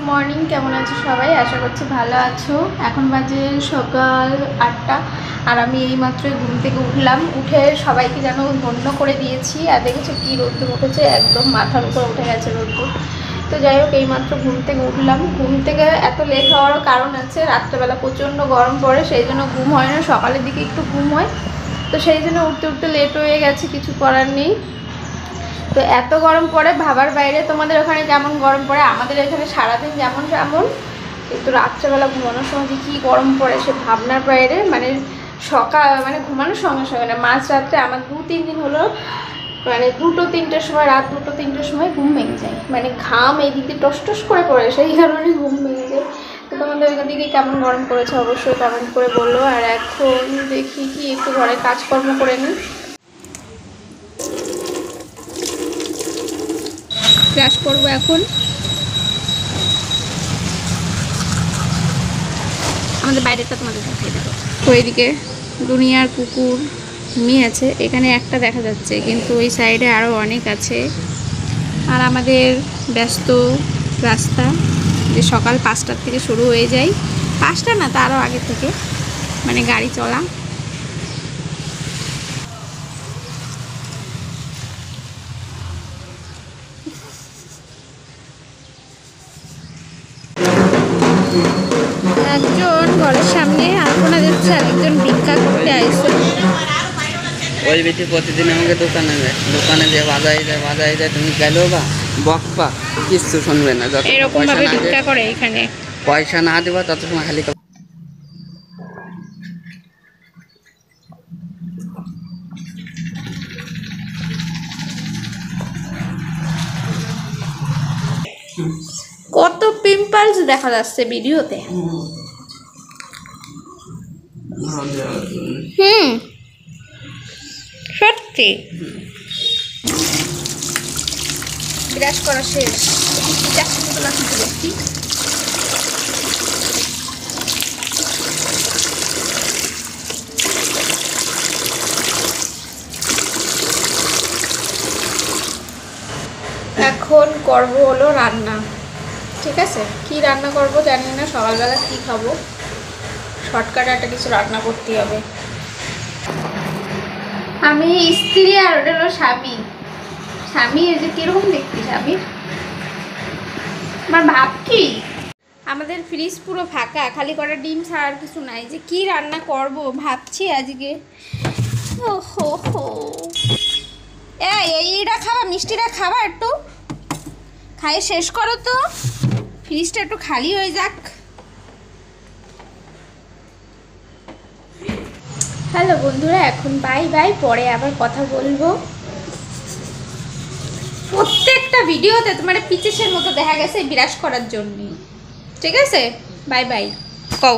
Morning, কেমন আছো সবাই? আশা করছি ভালো আছো। এখন বাজে সকাল 8টা আর আমি এইমাত্র ঘুম থেকে উঠলাম। উঠে সবাইকে যেন ধন্য করে দিয়েছি। আর দেখেছো কি রোদ্দুর উঠেছে, একদম মাথার উপর উঠে গেছে রোদ্দুর। তো যাই হোক, এইমাত্র ঘুম থেকে উঠলাম। ঘুম থেকে এত লেট হওয়ারও কারণ আছে, রাত্রেবেলা প্রচণ্ড গরম পড়ে, সেই জন্য ঘুম হয় না। সকালের দিকে একটু ঘুম হয়, তো সেই জন্য উঠতে উঠতে লেট হয়ে গেছে, কিছু করার নেই। তো এত গরম পড়ে ভাবার বাইরে। তোমাদের ওখানে কেমন গরম পড়ে? আমাদের এখানে সারাদিন যেমন তেমন, কিন্তু রাত্রেবেলা ঘুমানোর সময় যে কী গরম পড়ে সে ভাবনার বাইরে। মানে মানে ঘুমানোর সঙ্গে সঙ্গে না, মাঝ রাত্রে আমার 2-3 দিন হলো, মানে 2-3টের সময়, রাত 2-3টের সময় ঘুম ভেঙে যায়। মানে ঘাম এই দিকে টস টস করে পড়ে, সেই কারণে ঘুম ভেঙে যায়। তো তোমাদের ওইখান দিকে কেমন গরম পড়েছে অবশ্যই কমেন্ট করে বললো। আর এখন দেখি কি একটু ঘরে কাজকর্ম করে নিই। ক্লাস করবো এখন। আমাদের বাইরেটা তোমাদের দেখাই দেবো। তো এইদিকে দুনিয়ার কুকুর ঘুমিয়ে আছে, এখানে একটা দেখা যাচ্ছে, কিন্তু ওই সাইডে আরও অনেক আছে। আর আমাদের ব্যস্ত রাস্তা, যে সকাল 5টার থেকে শুরু হয়ে যায়। 5টা না, তারও আগে থেকে মানে গাড়ি চলা। একজন ঘরের সামনে আলপনা দিচ্ছে, আর একজন ভিক্ষা করতে আইছে। ওই বেশি প্রতিদিন আমাকে দোকানে যে বাজাই যায় তুমি গেলেও বা বকবা, কিচ্ছু শুনবে না। যত এরকম ভাবে ভিক্ষা করে এখানে, পয়সা না দেবা তত সময় খালি কত পিম্পলস দেখা যাচ্ছে ভিডিওতে। সত্যি ব্রাশ করা শেষ। এখন করবো হলো রান্না। ঠিক আছে, কি রান্না করব জানি না, সকালবেলা কি খাবো। শর্টকাট একটা কিছু রান্না করতে হবে। আমি স্ত্রী আর ওটা হলো স্বামী। স্বামী এই যে কিরকম দেখতে স্বামীর, আমার ভাব কি। আমাদের ফ্রিজ পুরো ফাঁকা, খালি কটা ডিম ছাড়া আর কিছু নাই। যে কি রান্না করব ভাবছি আজকে। ও হো হো, এইটা খাবা, মিষ্টিটা খাবা, একটু খাই শেষ করো তো, ফ্রিজটা একটু খালি হয়ে যাক। হ্যালো বন্ধুরা, এখন বাই বাই, পরে আবার কথা বলবো। প্রত্যেকটা ভিডিওতে তোমার পিচেসের মতো দেখা গেছে বিরাজ করার জন্য। ঠিক আছে, বাই বাই। কও।